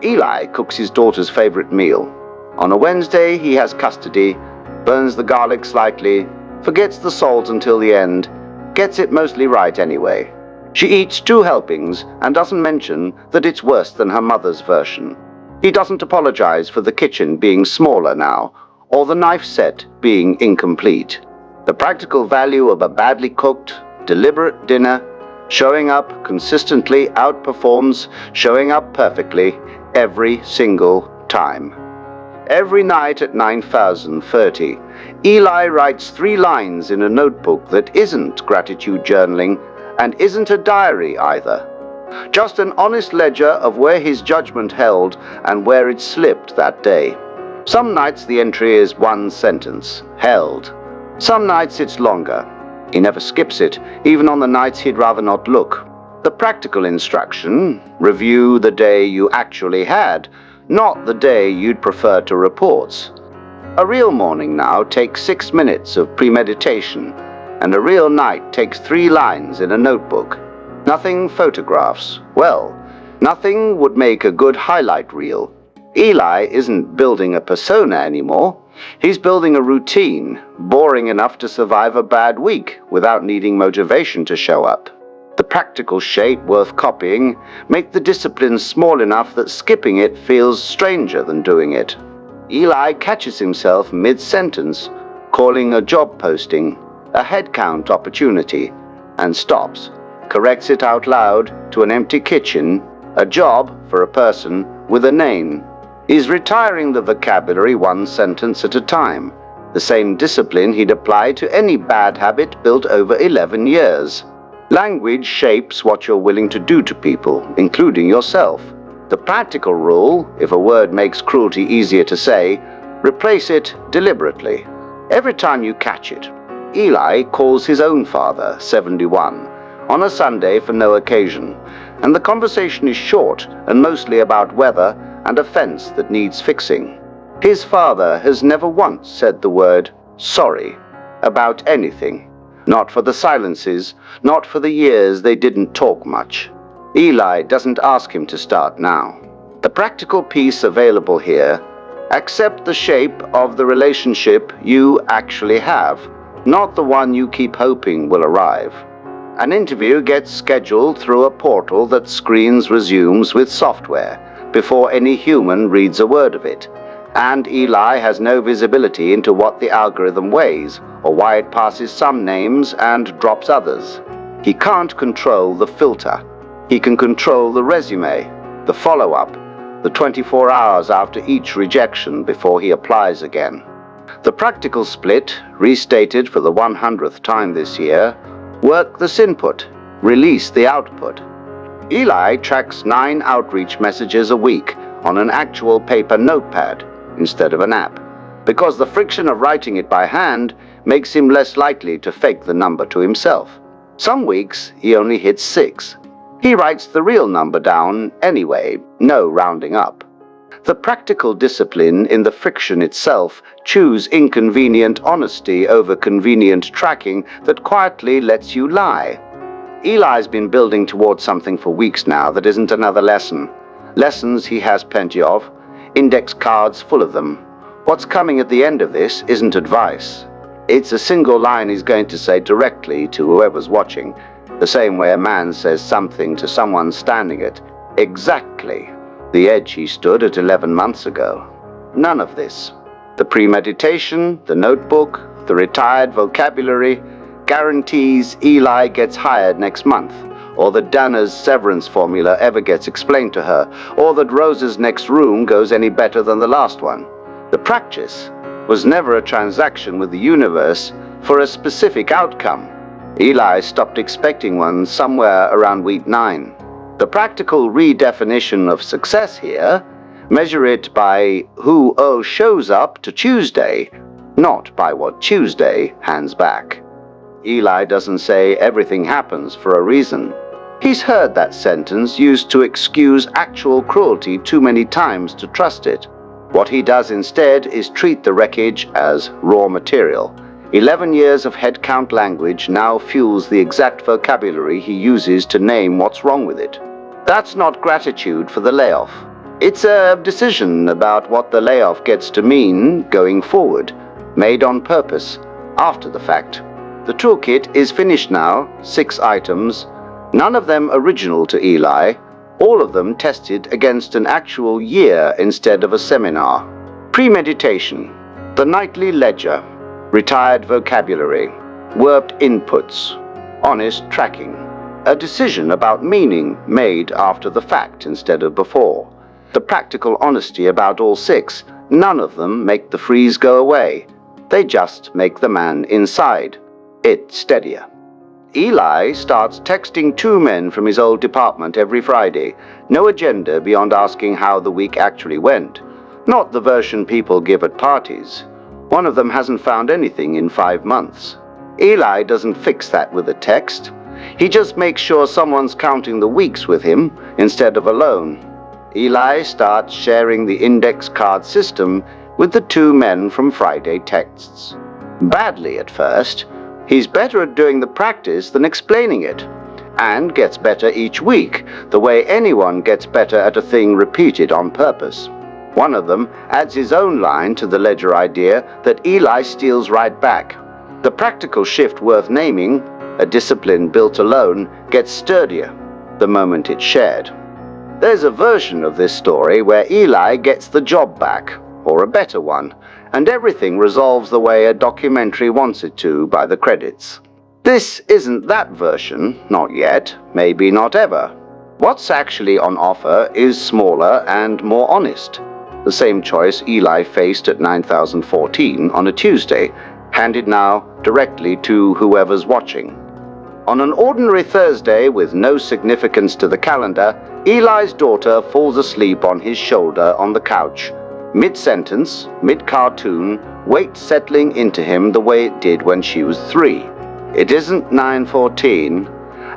Eli cooks his daughter's favorite meal. On a Wednesday, he has custody, burns the garlic slightly, forgets the salt until the end, gets it mostly right anyway. She eats 2 helpings and doesn't mention that it's worse than her mother's version. He doesn't apologize for the kitchen being smaller now, or the knife set being incomplete. The practical value of a badly cooked, deliberate dinner, showing up consistently, outperforms showing up perfectly every single time. Every night at 9:30, Eli writes 3 lines in a notebook that isn't gratitude journaling and isn't a diary either. Just an honest ledger of where his judgment held and where it slipped that day. Some nights the entry is 1 sentence, held. Some nights it's longer. He never skips it, even on the nights he'd rather not look. The practical instruction: review the day you actually had, not the day you'd prefer to report. A real morning now takes 6 minutes of premeditation, and a real night takes 3 lines in a notebook. Nothing photographs. Well, nothing would make a good highlight reel. Eli isn't building a persona anymore. He's building a routine, boring enough to survive a bad week without needing motivation to show up. The practical shape worth copying make the discipline small enough that skipping it feels stranger than doing it. Eli catches himself mid-sentence, calling a job posting a headcount opportunity, and stops, corrects it out loud to an empty kitchen, a job for a person with a name. He's retiring the vocabulary 1 sentence at a time, the same discipline he'd apply to any bad habit built over 11 years. Language shapes what you're willing to do to people, including yourself. The practical rule: if a word makes cruelty easier to say, replace it deliberately. Every time you catch it. Eli calls his own father, 71, on a Sunday for no occasion, and the conversation is short and mostly about weather and a fence that needs fixing. His father has never once said the word sorry about anything. Not for the silences, not for the years they didn't talk much. Eli doesn't ask him to start now. The practical piece available here: accept the shape of the relationship you actually have, not the one you keep hoping will arrive. An interview gets scheduled through a portal that screens resumes with software before any human reads a word of it, and Eli has no visibility into what the algorithm weighs or why it passes some names and drops others. He can't control the filter. He can control the resume, the follow-up, the 24 hours after each rejection before he applies again. The practical split, restated for the 100th time this year: work this input, release the output. Eli tracks 9 outreach messages a week on an actual paper notepad instead of an app, because the friction of writing it by hand makes him less likely to fake the number to himself. Some weeks he only hits 6. He writes the real number down anyway, no rounding up. The practical discipline in the friction itself: choose inconvenient honesty over convenient tracking that quietly lets you lie. Eli's been building towards something for weeks now that isn't another lesson. Lessons he has plenty of, index cards full of them. What's coming at the end of this isn't advice. It's a single line he's going to say directly to whoever's watching, the same way a man says something to someone standing at exactly the edge he stood at 11 months ago. None of this. The premeditation, the notebook, the retired vocabulary guarantees Eli gets hired next month, or that Dana's severance formula ever gets explained to her, or that Rose's next room goes any better than the last one. The practice was never a transaction with the universe for a specific outcome. Eli stopped expecting one somewhere around week 9. The practical redefinition of success here: measure it by who shows up to Tuesday, not by what Tuesday hands back. Eli doesn't say everything happens for a reason. He's heard that sentence used to excuse actual cruelty too many times to trust it. What he does instead is treat the wreckage as raw material. 11 years of headcount language now fuels the exact vocabulary he uses to name what's wrong with it. That's not gratitude for the layoff. It's a decision about what the layoff gets to mean going forward, made on purpose, after the fact. The toolkit is finished now, 6 items, none of them original to Eli, all of them tested against an actual year instead of a seminar. Premeditation, the nightly ledger, retired vocabulary, warped inputs, honest tracking, a decision about meaning made after the fact instead of before. The practical honesty about all 6, None of them make the freeze go away. They just make the man inside it steadier. Eli starts texting 2 men from his old department every Friday. No agenda beyond asking how the week actually went. Not the version people give at parties. One of them hasn't found anything in 5 months. Eli doesn't fix that with a text. He just makes sure someone's counting the weeks with him instead of alone. Eli starts sharing the index card system with the 2 men from Friday texts. Badly at first. He's better at doing the practice than explaining it, and gets better each week, the way anyone gets better at a thing repeated on purpose. One of them adds his own line to the ledger idea that Eli steals right back. The practical shift worth naming, a discipline built alone, gets sturdier the moment it's shared. There's a version of this story where Eli gets the job back, or a better one, and everything resolves the way a documentary wants it to by the credits. This isn't that version, not yet, maybe not ever. What's actually on offer is smaller and more honest. The same choice Eli faced at 9014 on a Tuesday, handed now directly to whoever's watching. On an ordinary Thursday with no significance to the calendar, Eli's daughter falls asleep on his shoulder on the couch. Mid-sentence, mid-cartoon, weight settling into him the way it did when she was 3. It isn't 9:14,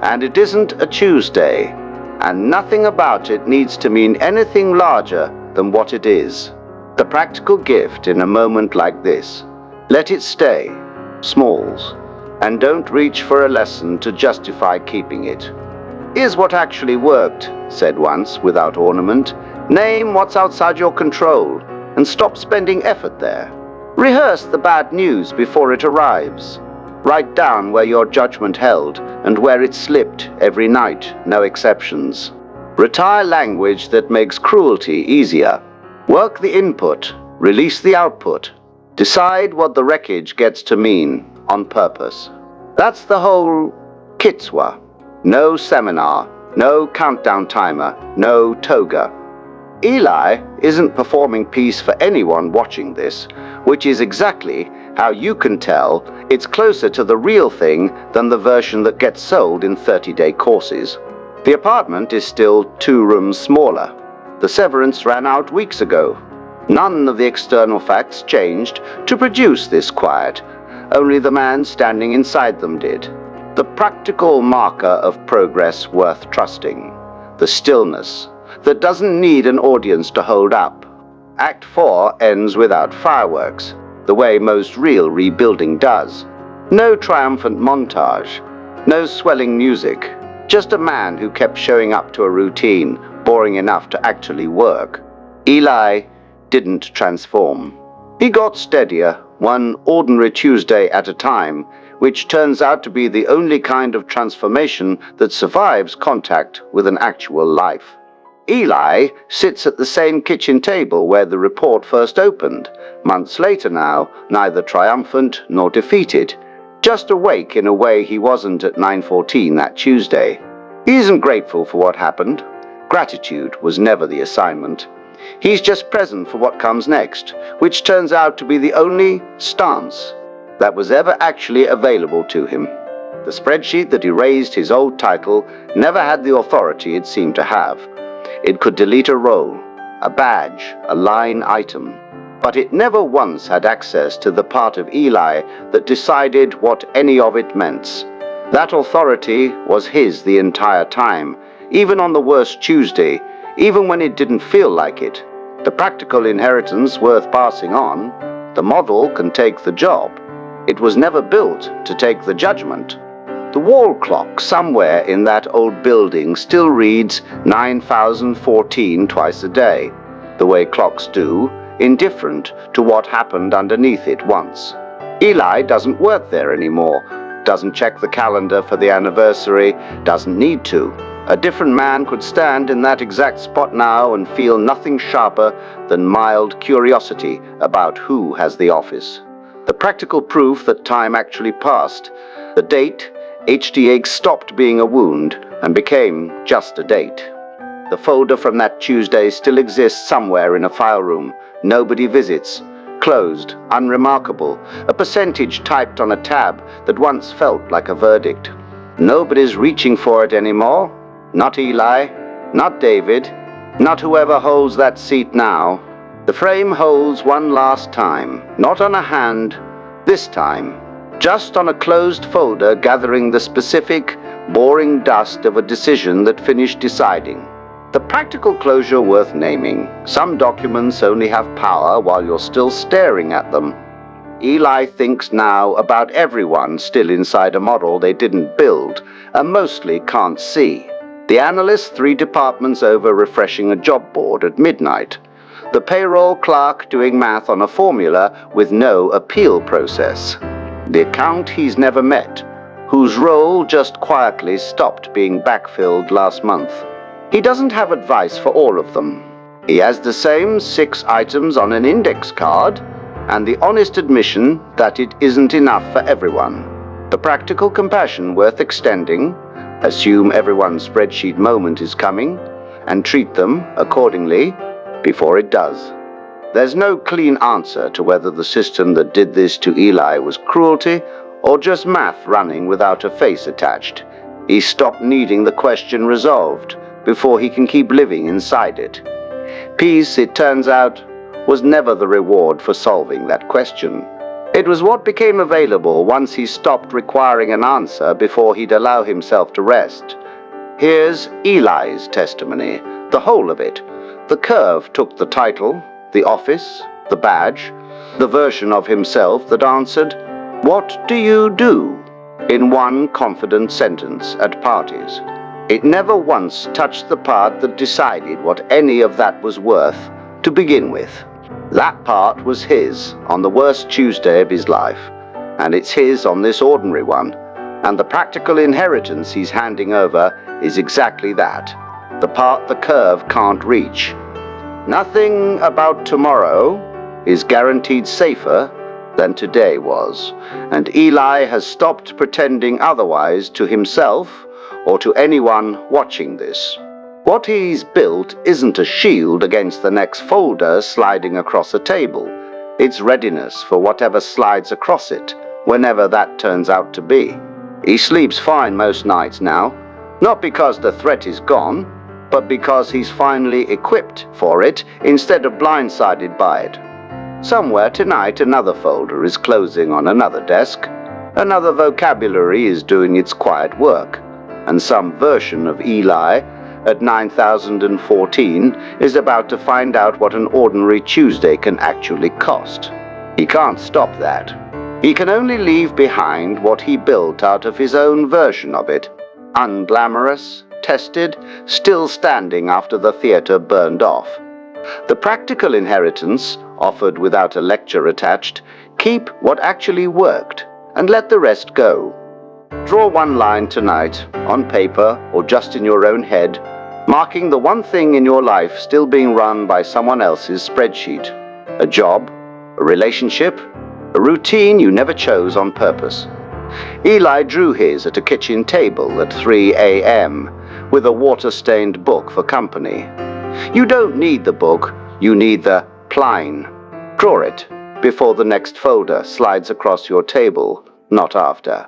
and it isn't a Tuesday, and nothing about it needs to mean anything larger than what it is. The practical gift in a moment like this. Let it stay, smalls, and don't reach for a lesson to justify keeping it. Here's what actually worked, said once, without ornament. Name what's outside your control, and stop spending effort there. Rehearse the bad news before it arrives. Write down where your judgment held, and where it slipped every night, no exceptions. Retire language that makes cruelty easier. Work the input, release the output. Decide what the wreckage gets to mean, on purpose. That's the whole kitswa. No seminar, no countdown timer, no toga. Eli isn't performing peace for anyone watching this, which is exactly how you can tell it's closer to the real thing than the version that gets sold in 30-day courses. The apartment is still 2 rooms smaller. The severance ran out weeks ago. None of the external facts changed to produce this quiet. Only the man standing inside them did. The practical marker of progress worth trusting. The stillness that doesn't need an audience to hold up. Act 4 ends without fireworks, the way most real rebuilding does. No triumphant montage, no swelling music, just a man who kept showing up to a routine, boring enough to actually work. Eli didn't transform. He got steadier, one ordinary Tuesday at a time, which turns out to be the only kind of transformation that survives contact with an actual life. Eli sits at the same kitchen table where the report first opened, months later now, neither triumphant nor defeated, just awake in a way he wasn't at 9:14 that Tuesday. He isn't grateful for what happened. Gratitude was never the assignment. He's just present for what comes next, which turns out to be the only stance that was ever actually available to him. The spreadsheet that erased his old title never had the authority it seemed to have. It could delete a role, a badge, a line item, but it never once had access to the part of Eli that decided what any of it meant. That authority was his the entire time, even on the worst Tuesday, even when it didn't feel like it. The practical inheritance worth passing on. The model can take the job. It was never built to take the judgment. The wall clock somewhere in that old building still reads 9014 twice a day, the way clocks do, indifferent to what happened underneath it once. Eli doesn't work there anymore, doesn't check the calendar for the anniversary, doesn't need to. A different man could stand in that exact spot now and feel nothing sharper than mild curiosity about who has the office. The practical proof that time actually passed. The date, HDH stopped being a wound and became just a date. The folder from that Tuesday still exists somewhere in a file room, Nobody visits. Closed, unremarkable, a percentage typed on a tab that once felt like a verdict. Nobody's reaching for it anymore. Not Eli, not David, not whoever holds that seat now. The frame holds one last time, not on a hand, this time, just on a closed folder gathering the specific, boring dust of a decision that finished deciding. The practical closure worth naming. Some documents only have power while you're still staring at them. Eli thinks now about everyone still inside a model they didn't build and mostly can't see. The analyst 3 departments over refreshing a job board at midnight. The payroll clerk doing math on a formula with no appeal process. The account he's never met, whose role just quietly stopped being backfilled last month. He doesn't have advice for all of them. He has the same 6 items on an index card and the honest admission that it isn't enough for everyone. The practical compassion worth extending. Assume everyone's spreadsheet moment is coming and treat them accordingly before it does. There's no clean answer to whether the system that did this to Eli was cruelty or just math running without a face attached. He stopped needing the question resolved before he can keep living inside it. Peace, it turns out, was never the reward for solving that question. It was what became available once he stopped requiring an answer before he'd allow himself to rest. Here's Eli's testimony, the whole of it. The curve took the title, the office, the badge, the version of himself that answered, "What do you do?" in one confident sentence at parties. It never once touched the part that decided what any of that was worth to begin with. That part was his on the worst Tuesday of his life, and it's his on this ordinary one, and the practical inheritance he's handing over is exactly that, the part the curve can't reach. Nothing about tomorrow is guaranteed safer than today was, and Eli has stopped pretending otherwise to himself or to anyone watching this. What he's built isn't a shield against the next folder sliding across a table. It's readiness for whatever slides across it, whenever that turns out to be. He sleeps fine most nights now, not because the threat is gone, but because he's finally equipped for it instead of blindsided by it. Somewhere tonight another folder is closing on another desk, another vocabulary is doing its quiet work, and some version of Eli at 9014 is about to find out what an ordinary Tuesday can actually cost. He can't stop that. He can only leave behind what he built out of his own version of it, unglamorous, tested, still standing after the theater burned off. The practical inheritance, offered without a lecture attached, keep what actually worked and let the rest go. Draw one line tonight, on paper or just in your own head, marking the one thing in your life still being run by someone else's spreadsheet. A job, a relationship, a routine you never chose on purpose. Eli drew his at a kitchen table at 3 a.m. with a water-stained book for company. You don't need the book, you need the pline. Draw it before the next folder slides across your table, not after.